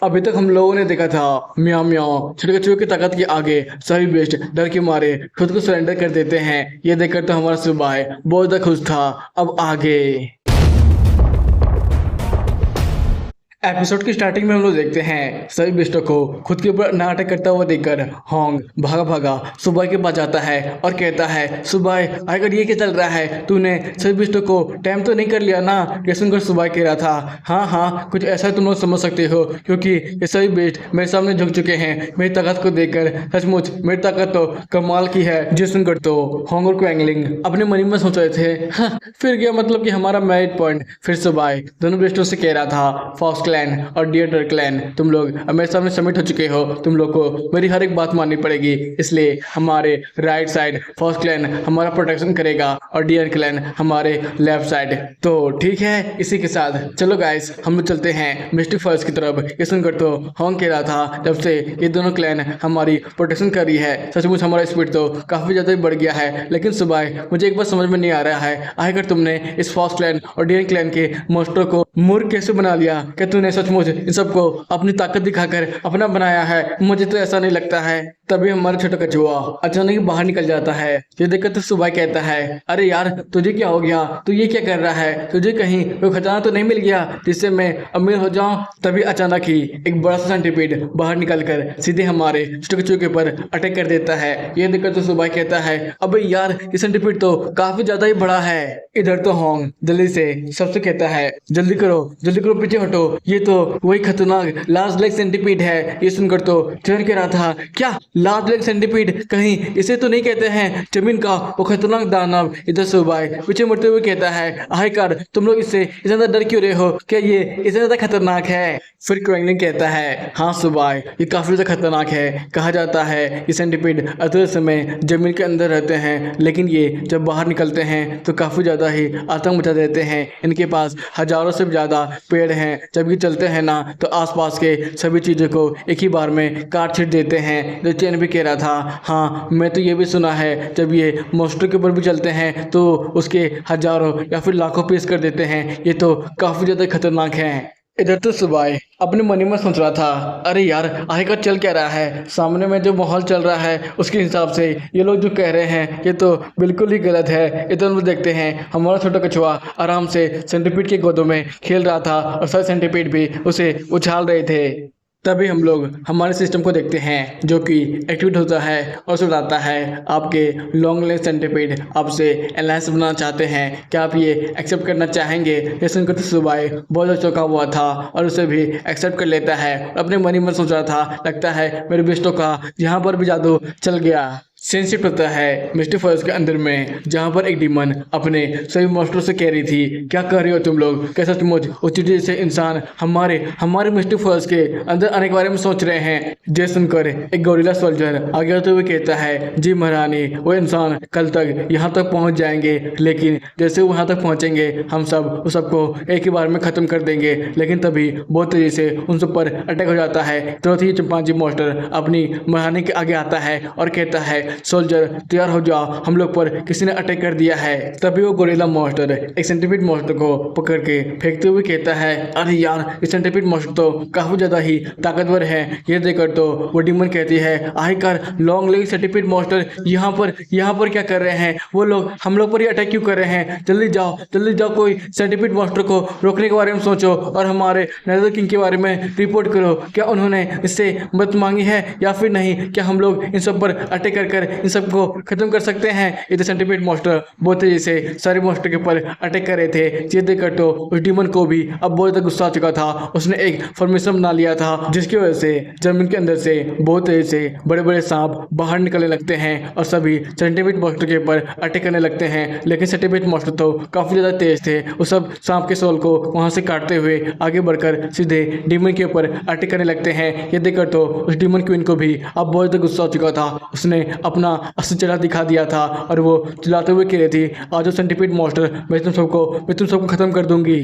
अभी तक हम लोगों ने देखा था म्याओ म्याओ छोटे कछुए की ताकत के आगे सभी बेस्ट डर के मारे खुद को सरेंडर कर देते हैं। ये देखकर तो हमारा सुबह बहुत ज्यादा खुश था। अब आगे एपिसोड की स्टार्टिंग में हम लोग देखते हैं सभी बिस्टो को खुद के ऊपर नाटक करता हुआ देखकर होंग भागा भागा सुबह के पास जाता है और कहता है, सुबह अगर ये क्या चल रहा है, तूने सभी बिस्टो को टाइम तो नहीं कर लिया ना। ये सुनकर सुबह कह रहा था, हाँ हाँ कुछ ऐसा तुम लोग समझ सकते हो, क्योंकि ये सभी बेस्ट मेरे सामने झुक चुके हैं। मेरी ताकत को देखकर सचमुच मेरी ताकत तो कमाल की है। जिस सुनकर तो होंग और क्वैंगलिंग अपने मन में सोच रहे थे, हाँ, फिर क्या मतलब कि हमारा मैरिट पॉइंट। फिर सुबह दोनों बेस्टों से कह रहा था, फॉक्स क्लैन और डिएटर क्लैन, तुम लोग अब मेरे सामने सबमिट हो चुके हो। तुम लोग को मेरी हर एक बात माननी पड़ेगी, इसलिए हमारे राइट साइड फॉक्स क्लैन हमारा प्रोटेक्शन करेगा और डियर क्लैन हमारे लेफ्ट साइड। तो ठीक है, इसी के साथ चलो गाइस हम लोग चलते हैं मिस्टिक फॉरेस्ट की तरफ। ये सुनकर तो होंग कह रहा था, जब से ये दोनों क्लैन हमारी प्रोटेक्शन कर रही है सचमुच हमारा स्पीड तो काफी ज्यादा बढ़ गया है। लेकिन सुबह मुझे एक बात समझ में नहीं आ रहा है, आखिर तुमने इस फॉक्स क्लैन और डियर क्लैन के मोस्टर को मूर्ख कैसे बना लिया? क्या तूने सचमुच इन सबको अपनी ताकत दिखाकर अपना बनाया है? मुझे तो ऐसा नहीं लगता है। तभी हमारा छोटा कछुआ अचानक ही बाहर निकल जाता है। ये देखकर तो सुबह कहता है, अरे यार तुझे क्या हो गया, तू ये क्या कर रहा है? तुझे कहीं कोई खजाना तो नहीं मिल गया जिससे मैं अमीर हो जाऊं? तभी अचानक ही एक बड़ा सा सेंटीपीड बाहर निकलकर सीधे हमारे छोटे कछुए के ऊपर अटैक कर देता है। ये देखकर तो सुबह कहता है, अबे यार ये सेंटीपीड तो काफी ज्यादा ही बड़ा है। इधर तो होंग जल्दी से सबसे कहता है, जल्दी करो पीछे हटो, ये तो वही खतरनाक लार्ज लेग सेंटीपीड है। ये सुनकर तो चढ़ के रहा था, क्या लार्ज लेग सेंटीपीड? कहीं इसे तो नहीं कहते हैं जमीन का वो खतरनाक दानव? इधर सुबह पीछे मुड़ते हुए कहता है, आखिरकार तुम लोग इससे इतना ज्यादा डर क्यों रहे हो? क्या ये इतना ज्यादा खतरनाक है? फिर क्वेंगलिंग कहता है, हाँ सुबह ये काफी ज्यादा खतरनाक है। कहा जाता है ये सेंटीपीड अधूरे समय जमीन के अंदर रहते हैं, लेकिन ये जब बाहर निकलते हैं तो काफी ज्यादा ही आतंक मचा देते हैं। इनके पास हजारों से ज्यादा पेड़ हैं, जब ये चलते हैं ना तो आसपास के सभी चीजों को एक ही बार में काट छीट देते हैं। जो चैन भी कह रहा था, हाँ मैं तो ये भी सुना है जब ये मोस्टर के ऊपर भी चलते हैं तो उसके हजारों या फिर लाखों पीस कर देते हैं। ये तो काफी ज्यादा खतरनाक है। इधर तो सुबह अपने मन ही में सोच रहा था, अरे यार आखिरकार चल क्या रहा है? सामने में जो माहौल चल रहा है उसके हिसाब से ये लोग जो कह रहे हैं ये तो बिल्कुल ही गलत है। इधर हम देखते हैं हमारा छोटा कछुआ आराम से सेंटीपीड के गोदों में खेल रहा था और सारे सेंटीपीड भी उसे उछाल रहे थे। तभी हम लोग हमारे सिस्टम को देखते हैं जो कि एक्टिवेट होता है और सुनाता है, आपके लॉन्ग लेग सेंटीपीड आपसे अलायंस बनाना चाहते हैं, क्या आप ये एक्सेप्ट करना चाहेंगे? ये सुनकर तो सुबह बहुत ज़्यादा चौंका हुआ था और उसे भी एक्सेप्ट कर लेता है। अपने मन ही मन सोच रहा था, लगता है मेरे बेस्टों का यहाँ पर भी जादू चल गया। सेंसिट होता है मिस्टर फॉरेस्ट के अंदर में, जहाँ पर एक डीमन अपने सभी मॉन्स्टरों से कह रही थी, क्या कर रहे हो तुम लोग? कैसा सचमुच उचित जैसे इंसान हमारे हमारे मिस्टर फॉरेस्ट के अंदर आने के बारे में सोच रहे हैं? जय सुनकर एक गोरिल्ला सोल्जर आगे होते हुए कहता है, जी महारानी वो इंसान कल तक यहाँ तक पहुँच जाएंगे, लेकिन जैसे वो यहाँ तक पहुँचेंगे हम सब उस सबको एक ही बार में ख़त्म कर देंगे। लेकिन तभी बहुत तेजी से उन सब पर अटैक हो जाता है। तुरंत ही चिंपांजी मॉन्स्टर अपनी महारानी के आगे आता है और कहता है, सोल्जर तैयार हो जाओ, हम लोग पर किसी ने अटैक कर दिया है। तभी वो गोरिल्ला मॉन्स्टर एक सेंटीपीड मॉन्स्टर को पकड़ के फेंकते हुए कहता है, अरे यार इस सेंटीपीड मॉन्स्टर तो काफी ज्यादा ही ताकतवर है। ये देखकर तो वो डीमन कहती है, आखिरकार लॉन्ग लेग सेंटीपीड मॉन्स्टर यहाँ पर क्या कर रहे हैं? वो लोग हम लोग पर ही अटैक क्यों कर रहे हैं? जल्दी जाओ कोई सेंटीपीड मॉन्स्टर को रोकने के बारे में सोचो और हमारे नेदर किंग के बारे में रिपोर्ट करो। क्या उन्होंने इससे मदद मांगी है या फिर नहीं? क्या हम लोग इन सब पर अटैक कर इन सबको खत्म कर सकते हैं? इधर सेंटीपीड मॉन्स्टर बहुत तेजी से सारे मॉन्स्टर के ऊपर अटैक कर रहे थे। ये देखकर तो उस डीमन को भी अब बहुत ज्यादा गुस्सा आ चुका था। उसने एक फॉर्मेशन बना लिया था जिसकी वजह से जमीन के अंदर से बहुत तेजी से बड़े बड़े सांप बाहर निकलने लगते हैं और सभी सेंटीपीड मॉन्स्टर के ऊपर अटैक करने लगते हैं। लेकिन सेंटीपीड मॉन्स्टर तो काफी ज्यादा तेज थे, वो सब सांप के सोल को वहां से काटते हुए आगे बढ़कर सीधे डीमन के ऊपर अटैक करने लगते हैं। ये देखकर तो उस डीमन क्वीन को भी अब बहुत ज्यादा गुस्सा आ चुका था। उसने अपना असली चेहरा दिखा दिया था और वो चिल्लाते हुए कह रही थी, आज सेंटीपीड मॉन्स्टर मैं तुम सबको खत्म कर दूंगी।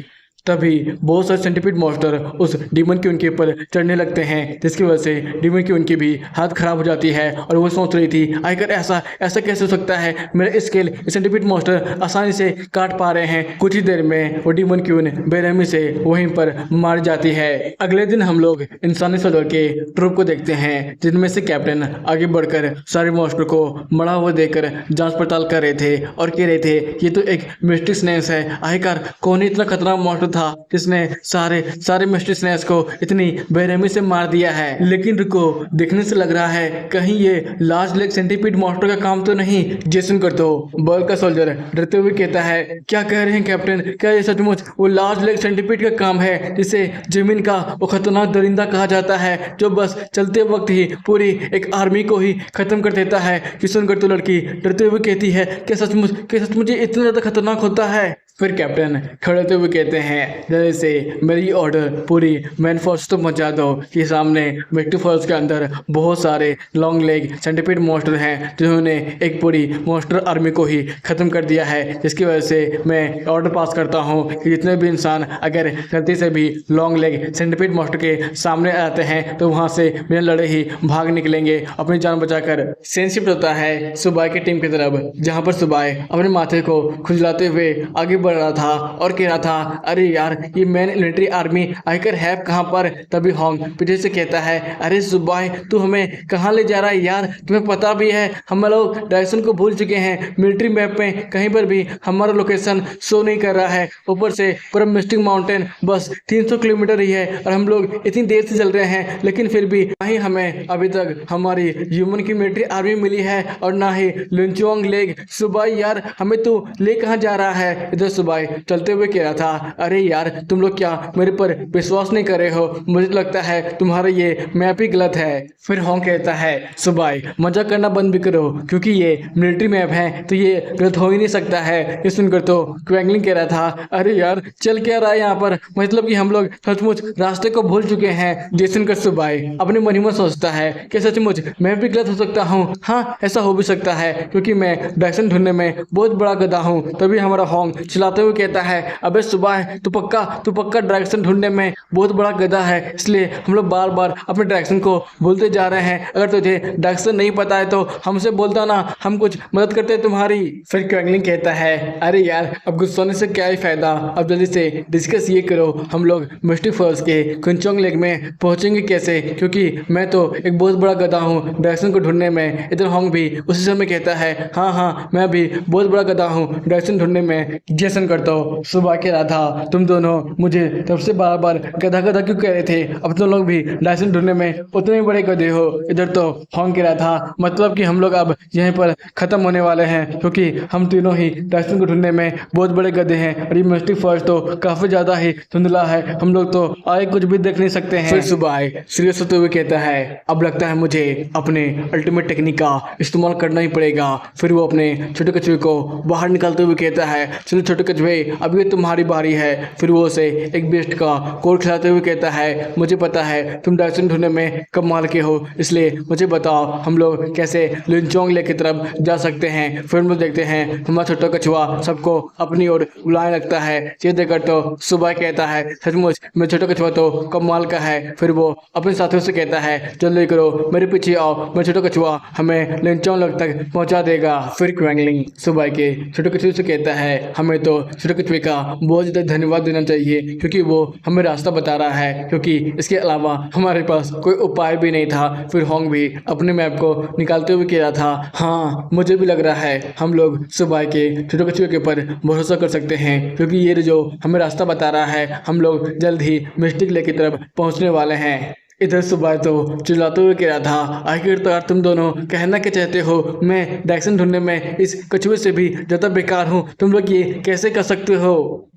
तभी बहुत सारे सेंटीपीड मॉन्स्टर उस डीमन की उनके ऊपर चढ़ने लगते हैं, जिसकी वजह से डीमन की उनकी भी हालत खराब हो जाती है। और वो सोच रही थी आखिर ऐसा ऐसा कैसे हो सकता है, मेरा स्केल सेंटीपीड मॉन्स्टर आसानी से काट पा रहे हैं। कुछ ही देर में वो डीमन क्यून बेरहमी से वहीं पर मार जाती है। अगले दिन हम लोग इंसानी सोल्जर के ट्रूप को देखते हैं, जिनमें से कैप्टन आगे बढ़कर सारे मॉन्स्टर को मरा हुआ देखकर जांच पड़ताल कर रहे थे और कह रहे थे ये तो एक मिस्टिक स्नेक्स है। आखिरकार कौन ही इतना खतरनाक मॉन्स्टर था जिसने सारे सारे मिस्टिक स्नेक्स को इतनी बेरहमी से मार दिया है। लेकिन रुको, देखने से लग रहा है कहीं ये लार्ज लेग सेंटीपीड मॉन्स्टर का काम तो नहीं। ये सुनकर तो बॉल का सोल्जर डरते हुए कहता है क्या कह रहे हैं कैप्टन, क्या ये सचमुच वो लार्ज लेग सेंटीपीड का काम है जिसे जमीन का वो खतरनाक दरिंदा कहा जाता है, जो बस चलते वक्त ही पूरी एक आर्मी को ही खत्म कर देता है। कि सुनकर तो लड़की डरते हुए कहती है क्या सचमुच ये इतना ज्यादा खतरनाक होता है। फिर कैप्टन खड़े होते हुए कहते हैं जल्दी से मेरी ऑर्डर पूरी मैन फोर्स तो पहुंचा दो कि सामने मिट्टी फॉल्स के अंदर बहुत सारे लॉन्ग लेग सेंटीपीड मॉन्स्टर हैं जिन्होंने एक पूरी मॉन्स्टर आर्मी को ही खत्म कर दिया है। जिसकी वजह से मैं ऑर्डर पास करता हूं कि जितने भी इंसान अगर गलती से भी लॉन्ग लेग सेंटीपीड मॉन्स्टर के सामने आते हैं तो वहां से बिना लड़े ही भाग निकलेंगे अपनी जान बचाकर। सीन शिफ्ट होता है सुबह की टीम की तरफ, जहां पर सुबह अपने माथे को खुजलाते हुए आगे बढ़ रहा था और कह रहा था अरे यार ये मैन मिलिट्री आर्मी आखिर है कहां पर। तभी होंग पीछे से कहता है अरे सुबह तू हमें कहां ले जा रहा है यार, तुम्हें पता भी है हम लोग डायरेक्शन को भूल चुके हैं। मिलिट्री मैप में कहीं पर भी हमारा लोकेशन शो नहीं कर रहा है, ऊपर से पूरा मिस्टिक माउंटेन बस 300 किलोमीटर ही है और हम लोग इतनी देर से चल रहे हैं, लेकिन फिर भी ना ही हमें अभी तक हमारी ह्यूमन की मिलिट्री आर्मी मिली है और ना ही लुनचुआंग लेग। सुबह यार हमें तू ले कहां जा रहा है। इधर सुबह चलते हुए कह रहा था अरे यार तुम लोग क्या मेरे पर विश्वास नहीं कर रहे हो, मुझे लगता है तुम्हारा ये मैप ही गलत है। फिर होंग कहता है सुबह मजाक करना बंद भी करो, क्योंकि ये मिलिट्री मैप है तो ये गलत हो ही नहीं सकता है। ये सुनकर तो क्वैंगलिंग कह रहा था अरे यार चल क्या रहा है यहाँ पर, मतलब कि हम लोग सचमुच रास्ते को भूल चुके हैं। ये सुनकर सुबह अपने मन ही मन सोचता है कि सचमुच मैं भी गलत हो सकता हूँ। हाँ ऐसा हो भी सकता है क्योंकि मैं डायरेक्शन ढूंढने में बहुत बड़ा गधा हूँ। तभी हमारा होंग चिल्लाते हुए कहता है अबे सुबह तू पक्का डायरेक्शन ढूंढने में बहुत बड़ा गधा है, इसलिए हम लोग बार बार अपने डायरेक्शन को भूलते जा रहे हैं। अगर तुझे डायरेक्शन नहीं पता है तो हमसे बोलता ना, हम कुछ मदद करते हैं तुम्हारी। फिर क्वैंगलिंग कहता है अरे यार अब गुस्सा होने से क्या ही फायदा, अब जल्दी से डिस्कस ये करो हम लोग मिस्टिक फॉल्स के कुंचोंग लेक में पहुंचेंगे कैसे, क्योंकि मैं तो एक बहुत बड़ा गधा हूँ डायरेक्शन को ढूंढने में। इधर होंग भी उसी समय कहता है हाँ मैं भी बहुत बड़ा गधा हूँ डायरेक्शन ढूंढने में। जेसन करता हूँ सुबह कह रहा था तुम दोनों मुझे तब से बार बार गधा क्यों कह रहे थे, अब तुम लोग भी डायरेक्शन ढूंढने में उतने बड़े गधे हो। इधर तो होंग कह रहा था मतलब कि हम लोग अब यहीं पर खत्म होने वाले हैं, क्योंकि हम तीनों ही डायरेक्शन को ढूंढने में बहुत बड़े गधे हैं और ये मिस्टिक फॉल्स तो काफी ज्यादा ही धुंधला है, हम लोग तो आगे कुछ भी देख नहीं सकते हैं। फिर सुबह सीरियस होते हुए कहता है अब लगता है मुझे अपने अल्टीमेट टेक्निक का इस्तेमाल करना ही पड़ेगा। फिर वो अपने छोटे कछुए को बाहर निकालते हुए कहता है चलो छोटे कछुए अब ये तुम्हारी बारी है। फिर वो उसे एक बेस्ट का कोड खिलाते हुए कहता है मुझे पता है तुम डायरेक्शन ढूंढने में कमाल के हो, इसलिए मुझे बताओ हम लोग कैसे लुनचोंग लेक की तरफ जा सकते हैं। फिर हम लोग देखते हैं हमारा छोटा कछुआ सबको अपनी ओर बुलाने लगता है। ये देखकर तो सुबह कहता है सचमुच मेरा छोटा कछुआ तो कमाल का है। फिर वो अपने साथियों से कहता है जल्दी करो मेरे पीछे आओ, मेरा छोटा कछुआ हमें लुनचोंग लेक तक पहुंचा देगा। फिर क्वैंगलिंग सुबह के छोटे कछुए से कहता है हमें तो छोटे कछुए का बहुत ज़्यादा धन्यवाद देना चाहिए, क्योंकि वो हमें रास्ता बता रहा है, क्योंकि इसके अलावा हमारे पास कोई उपाय भी नहीं था। फिर होंग भी अपने मैप को निकालते हुए कह रहा था हाँ मुझे भी लग रहा है हम लोग सुबह के छोटे कछुए के ऊपर भरोसा कर सकते हैं, क्योंकि ये जो हमें रास्ता बता रहा है हम लोग जल्द ही मिस्टिक लेक की तरफ पहुंचने वाले हैं। इधर सुबह तो चिल्लाते हुए कह रहा था आखिर तो यार तुम दोनों कहना क्या चाहते हो, मैं डायरेक्शन ढूंढने में इस कछुए से भी ज़्यादा बेकार हूँ, तुम लोग ये कैसे कर सकते हो।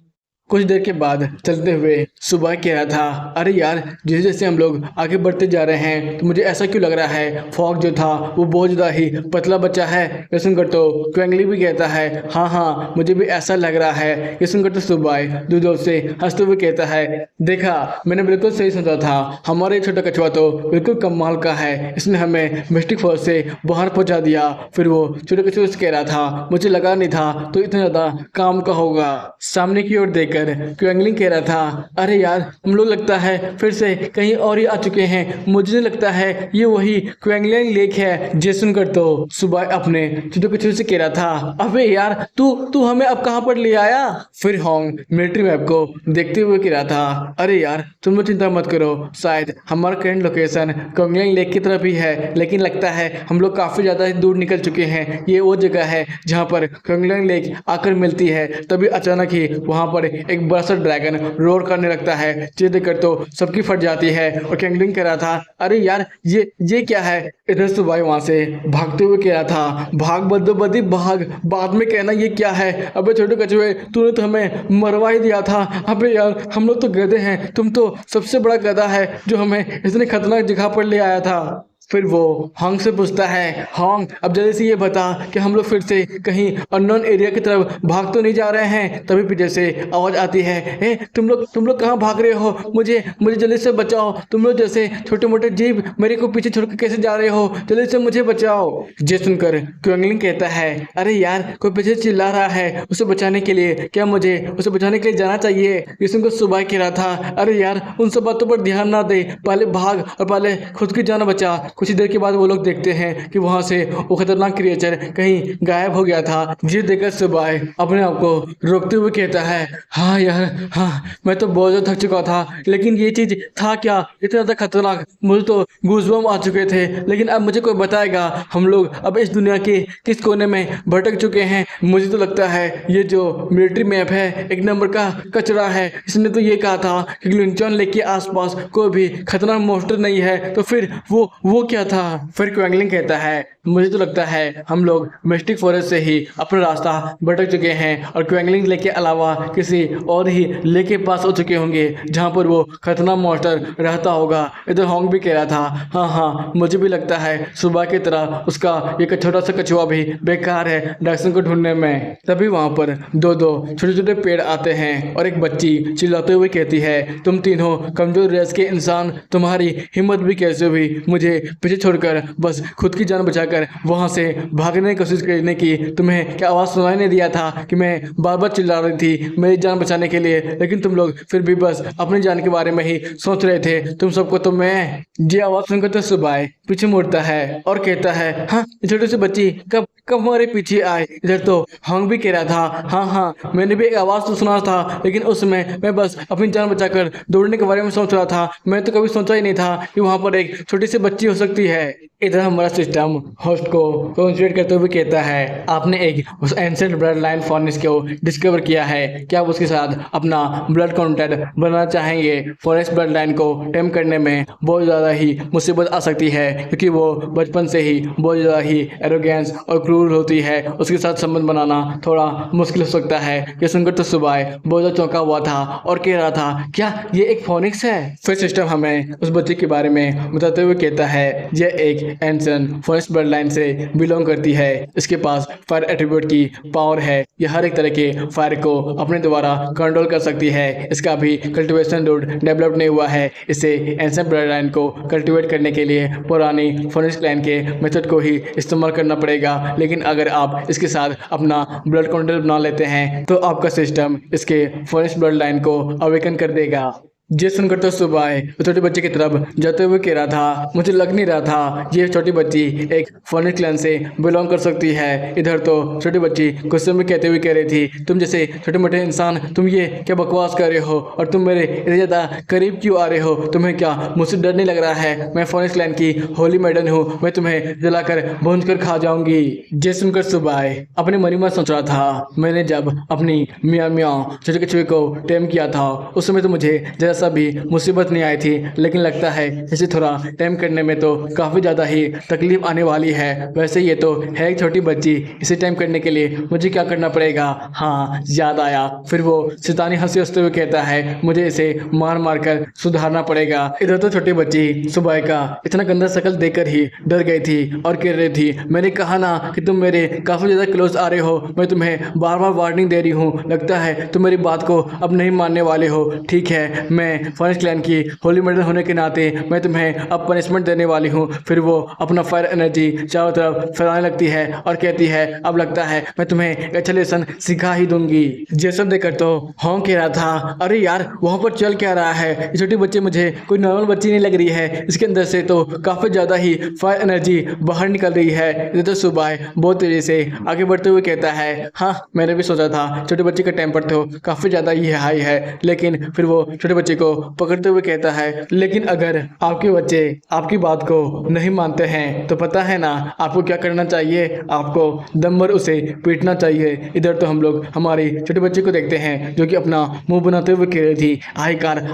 कुछ देर के बाद चलते हुए सुबह कह रहा था अरे यार जैसे जैसे हम लोग आगे बढ़ते जा रहे हैं तो मुझे ऐसा क्यों लग रहा है फॉग जो था वो बहुत ज़्यादा ही पतला बचा है। ये सुनकर तो क्वैंगली भी कहता है हाँ मुझे भी ऐसा लग रहा है। ये सुनकर तो सुबह दूर से हंसते हुए कहता है देखा मैंने बिल्कुल सही सोचा था, हमारा छोटा कछुआ तो बिल्कुल कमाल का है, इसने हमें मिस्टिक फॉल्स से बाहर पहुँचा दिया। फिर वो छोटे कछुए से कह रहा था मुझे लगा नहीं था तो इतना ज़्यादा काम का होगा। सामने की ओर देख देखकर क्वेंगलिंग कह रहा था, अरे यार हम लोग लगता है फिर से कहीं और ही आ चुके हैं। मुझे नहीं लगता है ये वही क्वेंगलिंग लेक है। ये सुनकर तो सुबह अपने छोटे कछुए से कह रहा था, अबे यार तू तू हमें अब कहाँ पर ले आया। फिर होंग मिलिट्री मैप को देखते हुए कह रहा था, अरे यार तुम लोग चिंता मत करो, शायद हमारा करंट लोकेशन क्वेंगलिंग लेक की तरफ ही है, लेकिन लगता है हम लोग काफी ज्यादा दूर निकल चुके हैं। ये वो जगह है जहाँ पर क्वेंगलिंग लेक आकर मिलती है। तभी अचानक ही वहां पर एक बड़ा सा ड्रैगन रोर करने लगता है। ये देखकर तो सबकी फट जाती है और क्वेंगलिंग कह रहा था, अरे यार ये क्या है। इधर सुबह वहां से भागते हुए कह रहा था, भाग बद्दो बदी भाग, बाद में कहना ये क्या है। अबे छोटे कछुए तूने तो हमें मरवा ही दिया था। अबे यार हम लोग तो गधे हैं, तुम तो सबसे बड़ा गधा है जो हमें इतने खतरनाक जगह पर ले आया था। फिर वो हॉन्ग से पूछता है, हॉन्ग अब जल्दी से ये बता कि हम लोग फिर से कहीं अननोन एरिया की तरफ भाग तो नहीं जा रहे हैं। तभी पीछे से आवाज आती है, ए तुम लोग कहाँ भाग रहे हो, मुझे मुझे जल्दी से बचाओ। तुम लोग जैसे छोटे मोटे जीव मेरे को पीछे छोड़ के कैसे जा रहे हो, जल्दी से मुझे बचाओ। ये सुनकर क्वेंगलिंग कहता है, अरे यार कोई पीछे चिल्ला रहा है, उसे बचाने के लिए क्या मुझे उसे बचाने के लिए जाना चाहिए। ये सुनकर सुबह कह रहा था, अरे यार उन सब बातों पर ध्यान ना दे, पहले भाग और पहले खुद की जान बचा। कुछ देर के बाद वो लोग देखते हैं कि वहां से वो खतरनाक क्रिएचर कहीं गायब हो गया था। ये देखकर सुबह अपने आप को रोकते हुए कहता है, हाँ यार हाँ, मैं तो बहुत ज्यादा थक चुका था, लेकिन ये चीज था क्या इतना ज्यादा खतरनाक, मुझे तो गूज़बम्प आ चुके थे। लेकिन अब मुझे कोई बताएगा हम लोग अब इस दुनिया के किस कोने में भटक चुके हैं। मुझे तो लगता है ये जो मिलिट्री मैप है एक नंबर का कचरा है। इसने तो ये कहा था कि ग्लिंचॉन लेक के आसपास कोई भी खतरनाक मॉन्स्टर नहीं है, तो फिर वो क्या था। फिर क्वेंगलिंग कहता है, मुझे तो लगता है हम लोग मिस्टिक फॉरेस्ट से ही अपना रास्ता भटक चुके हैं और क्वेंगलिंग लेक के अलावा किसी और ही लेक के पास हो चुके होंगे जहां पर वो खतरनाक मॉन्स्टर रहता होगा। इधर होंग भी कह रहा था, हाँ मुझे भी लगता है सुबह की तरह उसका एक छोटा सा कछुआ भी बेकार है डैक्सन को ढूंढने में। तभी वहां पर दो छोटे छोटे पेड़ आते हैं और एक बच्ची चिल्लाते हुए कहती है, तुम तीनों कमजोर रेस के इंसान, तुम्हारी हिम्मत भी कैसे हुई मुझे पीछे छोड़कर बस खुद की जान बचाकर वहां से भागने की कोशिश करने की। तुम्हें क्या आवाज सुनाई नहीं दिया था कि मैं बार बार चिल्ला रही थी मेरी जान बचाने के लिए, लेकिन तुम लोग फिर भी बस अपनी जान के बारे में ही सोच रहे थे। तुम सबको तो मैं। ये आवाज सुनकर तो सुबह पीछे मुड़ता है और कहता है, हाँ छोटी सी बच्ची कब हमारे पीछे आए। इधर तो होंग भी कह रहा था, हाँ मैंने भी एक आवाज तो सुना था, लेकिन उस समय मैं बस अपनी जान बचाकर दौड़ने के बारे में सोच रहा था। मैं तो कभी सोचा ही नहीं था कि वहां पर एक छोटी सी बच्ची हो सकती है। इधर हमारा सिस्टम होस्ट को कंसिडर करते हुए कहता है, आपने एक उस एंशिएंट ब्लड लाइन फॉरेस्ट को डिस्कवर किया है, क्या आप उसके साथ अपना ब्लड कॉन्टैक्ट बनाना चाहेंगे। फॉरेस्ट ब्लड लाइन को टेम करने में बहुत ज़्यादा ही मुसीबत आ सकती है, क्योंकि वो बचपन से ही बहुत ज़्यादा ही एरोगेंस और क्रूर होती है। उसके साथ संबंध बनाना थोड़ा मुश्किल हो सकता है। ये सुनकर तो सुबह बहुत ज़्यादा चौंका हुआ था और कह रहा था, क्या ये एक फोनिक्स है। फिर सिस्टम हमें उस बच्चे के बारे में बताते हुए कहता है, यह एक एंशिएंट फॉरेस्ट ब्लड लाइन से बिलोंग करती है। इसके पास फायर एट्रीब्यूट की पावर है, यह हर एक तरह के फायर को अपने द्वारा कंट्रोल कर सकती है। इसका भी कल्टीवेशन रूट डेवलप नहीं हुआ है। इसे एंशिएंट ब्लड लाइन को कल्टीवेट करने के लिए पुरानी फॉरेस्ट लाइन के मेथड को ही इस्तेमाल करना पड़ेगा, लेकिन अगर आप इसके साथ अपना ब्लड कॉन्टैक्ट बना लेते हैं तो आपका सिस्टम इसके फॉरेस्ट ब्लड लाइन को अवेकन कर देगा। ये सुनकर तो सुबह छोटे बच्चे की तरफ जाते हुए कह रहा था, मुझे लग नहीं रहा था ये छोटी बच्ची एक फोनिक्स क्लैन से बिलोंग कर सकती है। इधर तो छोटी बच्ची गुस्से में कहते हुए कह रही थी, तुम जैसे छोटे मोटे इंसान तुम ये क्या बकवास कर रहे हो और तुम मेरे इतने ज़्यादा करीब क्यों आ रहे हो। तुम्हें क्या मुझसे डर नहीं लग रहा है। मैं फोनिक्स क्लैन की होली मैडन हूँ, मैं तुम्हें जलाकर भूंज कर खा जाऊंगी। ये सुनकर सुबह अपने मन में सोच रहा था, मैंने जब अपनी मियाँ छोटे कछुए को टेम किया था उस समय तो मुझे सा भी मुसीबत नहीं आई थी, लेकिन लगता है इसे थोड़ा टाइम करने में तो काफी ज्यादा ही तकलीफ आने वाली है। वैसे ये तो है एक छोटी बच्ची, इसे टाइम करने के लिए मुझे क्या करना पड़ेगा। हाँ याद आया। फिर वो शैतानी हंसी हंसते हुए कहता है, मुझे इसे मार मार कर सुधारना पड़ेगा। इधर तो छोटी बच्ची सुबह का इतना गंदा शक्ल देखकर ही डर गई थी और कह रही थी, मैंने कहा ना कि तुम मेरे काफी ज्यादा क्लोज आ रहे हो, मैं तुम्हें बार बार वार्निंग दे रही हूँ, लगता है तुम मेरी बात को अब नहीं मानने वाले हो। ठीक है, मैं मैं फॉरेस्ट क्लैन की होली मेडल होने के नाते मैं तुम्हें अब पनिशमेंट देने वाली हूँ। फिर वो अपना फायर एनर्जी चारों तरफ फैलाने लगती है और कहती है अब लगता है मैं तुम्हें एक अच्छा लेसन सिखा ही दूंगी। ये सब देखकर तो होंग कह रहा था अरे यार वहाँ पर चल क्या रहा है, ये छोटी बच्ची मुझे कोई नॉर्मल बच्ची नहीं लग रही है, इसके अंदर से तो काफी ज्यादा ही फायर एनर्जी बाहर निकल रही है। इधर तो सुबह बहुत तेजी से आगे बढ़ते हुए कहता है हाँ मैंने भी सोचा था छोटे बच्चे का टेम्पर तो काफी ज्यादा ही हाई है, लेकिन फिर वो छोटे बच्चे को पकड़ते हुए कहता है लेकिन अगर आपके बच्चे आपकी बात को नहीं मानते हैं तो पता है ना आपको क्या करना चाहिए, आपको दम भर उसे पीटना चाहिए। इधर तो हम लोग हमारी छोटे बच्चे को देखते हैं जो कि अपना मुंह बनाते हुए कह रही थी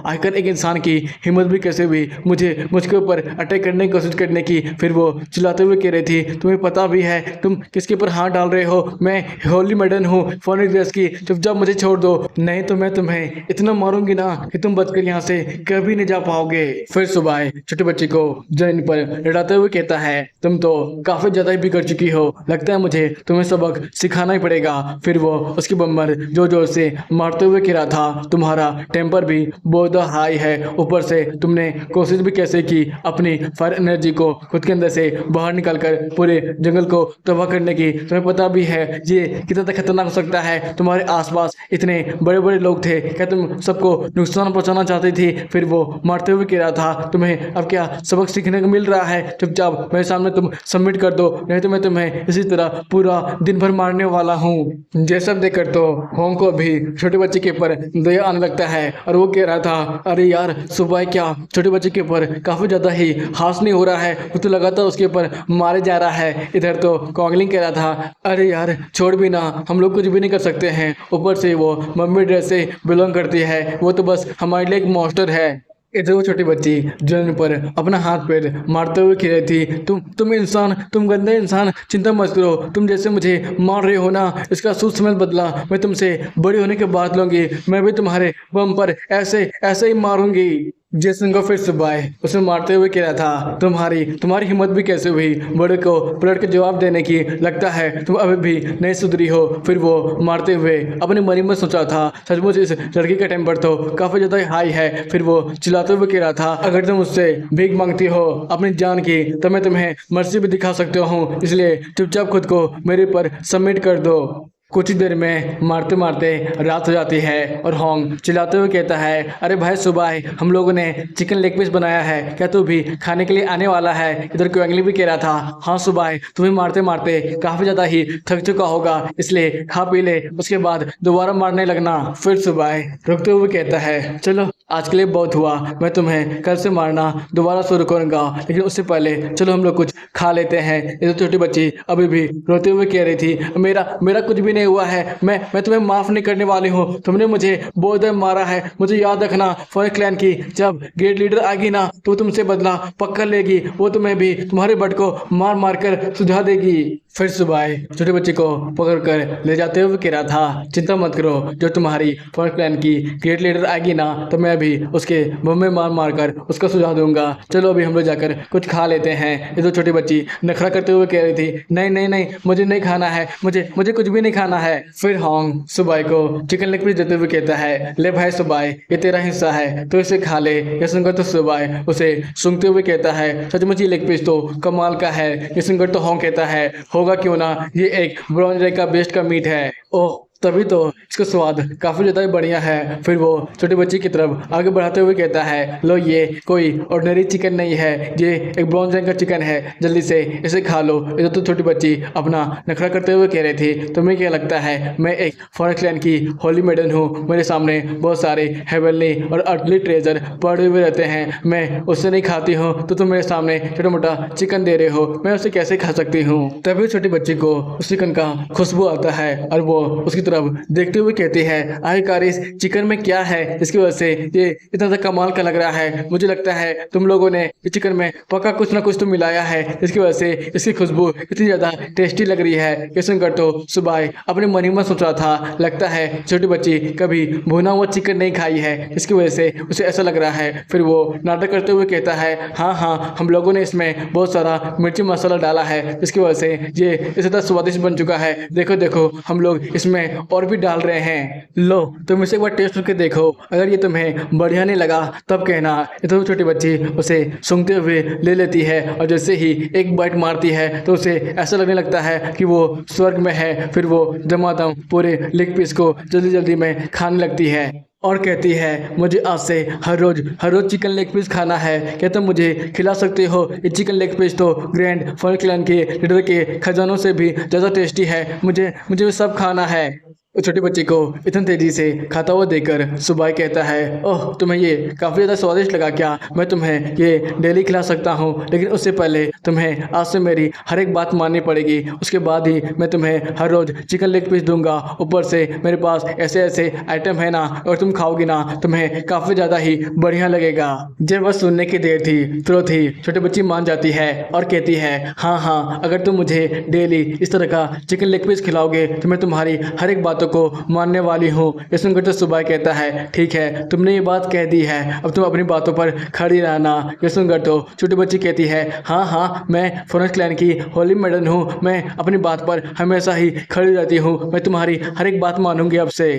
आखिर एक इंसान की हिम्मत भी कैसे हुई मुझके ऊपर अटैक करने की कोशिश करने की। फिर वो चिल्लाते हुए कह रही थी तुम्हें पता भी है तुम किसके ऊपर हाथ डाल रहे हो, मैं होली मैडन हूँ फोनिक ड्रेस की, चुपचाप मुझे छोड़ दो नहीं तो मैं तुम्हें इतना मारूंगी ना कि तुम बचकर यहाँ से कभी नहीं जा पाओगे। फिर सुबह छोटे बच्चे को जमीन पर लड़ाते हुए कहता है तुम तो काफी ज्यादा ही बिगड़ चुकी हो, लगता है मुझे तुम्हें सबक सिखाना ही पड़ेगा। फिर वो उसकी बम्बर जोर जोर से मारते हुए कह रहा था तुम्हारा टेम्पर भी बहुत हाई है, ऊपर से तुमने कोशिश भी कैसे की अपनी फायर एनर्जी को खुद के अंदर से बाहर निकालकर पूरे जंगल को तबाह करने की, तुम्हें पता भी है ये कितना तक खतरनाक हो सकता है, तुम्हारे आसपास इतने बड़े बड़े लोग थे, क्या तुम सबको नुकसान पहुंचाना चाहती थी। फिर वो मारते हुए कह रहा था तुम्हें अब क्या सबक सीखने को मिल रहा है, चुपचाप मेरे सामने तुम सबमिट कर दो नहीं तो मैं तुम्हें इसी तरह पूरा दिन भर मारने वाला हूँ। ये सब देखकर तो होंग को भी छोटे बच्चे के ऊपर दया आने लगता है और वो कह रहा था अरे यार सुबह क्या छोटे बच्चे के ऊपर काफी ज्यादा ही हास नहीं हो रहा है, वो तो लगातार उसके ऊपर मारे जा रहा है। इधर तो कॉन्गलिंग कह रहा था अरे यार छोड़ भी ना, हम लोग कुछ भी नहीं कर सकते हैं, ऊपर से वो मम्मी ड्रेस से बिलोंग करती है, वो तो बस हमारे लिए एक मॉन्स्टर है। इधर वो छोटी बच्ची जमीन पर अपना हाथ पैर मारते हुए कह रही थी तुम इंसान, तुम गंदे इंसान, चिंता मत करो, तुम जैसे मुझे मार रहे हो ना इसका सूद समेत बदला मैं तुमसे बड़ी होने के बाद लूंगी, मैं भी तुम्हारे बम पर ऐसे ऐसे ही मारूंगी। जेसन को फिर सुबह उसे मारते हुए कह रहा था तुम्हारी हिम्मत भी कैसे हुई बड़े को पलट के जवाब देने की, लगता है तुम अभी भी नहीं सुधरी हो। फिर वो मारते हुए अपने मन में सोचा था सचमुच इस लड़की का टेम्पर तो काफी ज्यादा हाई है। फिर वो चिल्लाते हुए कह रहा था अगर तुम मुझसे भीख मांगती हो अपनी जान की तो मैं तुम्हें मर्जी भी दिखा सकता हूँ, इसलिए चुपचाप खुद को मेरे पर सबमिट कर दो। कुछ ही देर में मारते मारते रात हो जाती है और होंग चिल्लाते हुए कहता है अरे भाई सुबह हम लोगों ने चिकन लेग पीस बनाया है, क्या तू भी खाने के लिए आने वाला है। इधर क्वेंगली भी कह रहा था हाँ सुबह तुम्हें मारते मारते काफी ज्यादा ही थक चुका होगा, इसलिए खा पी ले उसके बाद दोबारा मारने लगना। फिर सुबह रुकते हुए कहता है चलो आज के लिए बहुत हुआ, मैं तुम्हें कल से मारना दोबारा शुरू करूंगा, लेकिन उससे पहले चलो हम लोग कुछ खा लेते हैं। इधर छोटी बच्ची अभी भी रोते हुए कह रही थी मेरा कुछ भी नहीं हुआ है, मैं तुम्हें माफ नहीं करने वाली हूँ, तुमने मुझे बहुत देर मारा है, मुझे याद रखना फॉरेस्ट क्लैन की जब ग्रेट लीडर आएगी ना तो तुमसे बदला पक्का लेगी, वो तुम्हें भी तुम्हारे बट को मार मार कर सुझा देगी। फिर सुबह छोटे बच्चे को पकड़ कर ले जाते हुए कह रहा था चिंता मत करो, जो तुम्हारी फॉरेस्ट क्लैन की ग्रेट लीडर आएगी ना तो मैं भी उसके मुंह में मार मार कर उसका सुझा दूंगा, चलो अभी हम लोग जाकर कुछ खा लेते हैं। ये तो छोटी बच्ची नखरा करते हुए कह रही थी नहीं नहीं नहीं मुझे नहीं खाना है, मुझे कुछ भी नहीं खाना है। फिर होंग सुबह को चिकन लेग पीस देते हुए कहता है ले भाई सुबह ये तेरा हिस्सा है तो इसे खा ले। ये सुनकर तो सुबह उसे सूंघते हुए कहता है सचमुच ये लेग पीस तो कमाल का है। ये सुनकर तो होंग कहता है होगा क्यों ना, ये एक ब्रॉन्ज का बेस्ट का मीट है, ओह तभी तो इसका स्वाद काफी ज्यादा बढ़िया है। फिर वो छोटी बच्ची की तरफ आगे बढ़ाते हुए कहता है लो ये कोई ऑर्डिनरी चिकन नहीं है, ये एक ब्राउन रंग का चिकन है, जल्दी से इसे खा लो। इधर तो छोटी बच्ची अपना नखरा करते हुए कह रही थी तुम्हें क्या लगता है मैं एक फॉरेस्ट क्लैन की होली मेडन हूँ, मेरे सामने बहुत सारे हेवनली और अर्थली ट्रेजर पड़े हुए रहते हैं, मैं उससे नहीं खाती हूँ तो तुम मेरे सामने छोटा मोटा चिकन दे रहे हो, मैं उसे कैसे खा सकती हूँ। तभी छोटी बच्ची को उस चिकन का खुशबू आता है और वो उसकी देखते हुए कहती है आखिरकार इस चिकन में क्या है जिसकी वजह से ये इतना ज़्यादा कमाल का लग रहा है, मुझे लगता है तुम लोगों ने इस चिकन में पक्का कुछ ना कुछ तो मिलाया है जिसकी वजह से इसकी खुशबू इतनी ज़्यादा टेस्टी लग रही है। ये सुनकर तो सुबह अपने मन ही में सोच रहा था लगता है छोटी बच्ची कभी भुना हुआ चिकन नहीं खाई है, इसकी वजह से उसे ऐसा लग रहा है। फिर वो नाटक करते हुए कहता है हाँ हम लोगों ने इसमें बहुत सारा मिर्ची मसाला डाला है जिसकी वजह से ये इतना स्वादिष्ट बन चुका है, देखो देखो हम लोग इसमें और भी डाल रहे हैं। लो तुम इसे एक बार टेस्ट करके देखो, अगर ये तुम्हें बढ़िया नहीं लगा तब कहना। ये तो छोटी बच्ची उसे सूंघते हुए ले लेती है और जैसे ही एक बाइट मारती है तो उसे ऐसा लगने लगता है कि वो स्वर्ग में है। फिर वो दमादम पूरे लेग पीस को जल्दी जल्दी में खाने लगती है और कहती है, मुझे आज से हर रोज चिकन लेग पीस खाना है। क्या तुम मुझे खिला सकते हो? ये चिकन लेग पीस तो ग्रैंड फन क्लैन के लीडर के खजानों से भी ज़्यादा टेस्टी है। मुझे मुझे वो सब खाना है। उस छोटी बच्ची को इतनी तेजी से खाता हुआ देखकर सुबाई कहता है, ओह तुम्हें ये काफ़ी ज़्यादा स्वादिष्ट लगा क्या? मैं तुम्हें ये डेली खिला सकता हूँ, लेकिन उससे पहले तुम्हें आज से मेरी हर एक बात माननी पड़ेगी। उसके बाद ही मैं तुम्हें हर रोज़ चिकन लेग पीस दूंगा। ऊपर से मेरे पास ऐसे ऐसे आइटम है ना, और तुम खाओगी ना तुम्हें काफ़ी ज़्यादा ही बढ़िया लगेगा। जब बस सुनने की देर थी तुरंत ही छोटी बच्ची मान जाती है और कहती है, हाँ हाँ, अगर तुम मुझे डेली इस तरह का चिकन लेग पीस खिलाओगे तो मैं तुम्हारी हर एक बात को मानने वाली हूँ। ये सुनकर तो सुबह कहता है, ठीक है तुमने ये बात कह दी है, अब तुम अपनी बातों पर खड़ी रहना। ये सुनकर तो छोटी बच्ची कहती है, हाँ हाँ, मैं फॉरेंस क्लैन की होली मेडल हूँ, मैं अपनी बात पर हमेशा ही खड़ी रहती हूँ, मैं तुम्हारी हर एक बात मानूंगी अब से।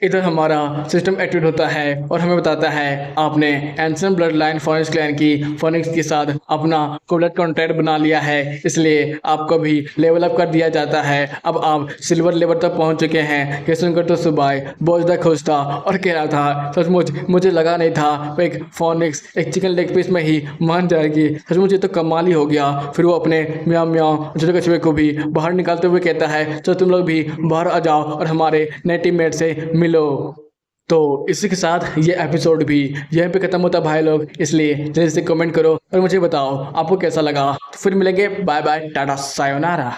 इधर हमारा सिस्टम एक्टिवेट होता है और हमें बताता है, आपने एंशिएंट ब्लड लाइन फॉरेंस क्लैन की फोनिक्स के साथ अपना ब्लड कॉन्ट्रैक्ट बना लिया है, इसलिए आपको भी लेवल अप कर दिया जाता है। अब आप सिल्वर लेवल तक पहुंच चुके हैं। ये सुनकर तो सुबह बहुत ज़्यादा खुश था और कह रहा था, सचमुच मुझे लगा नहीं था वो एक फोनिक्स एक चिकन लेग पीस में ही मान जाएगी। सचमुच ये तो कमाल ही हो गया। फिर वो अपने म्याओ म्याओ छोटे कछुए को भी बाहर निकालते हुए कहता है, चलो तुम लोग भी बाहर आ जाओ और हमारे नए टीममेट से मिलो। तो इसी के साथ ये एपिसोड भी यहीं पे खत्म होता भाई लोग, इसलिए जल्दी से कमेंट करो और मुझे बताओ आपको कैसा लगा। तो फिर मिलेंगे, बाय बाय, टाटा सायोनारा।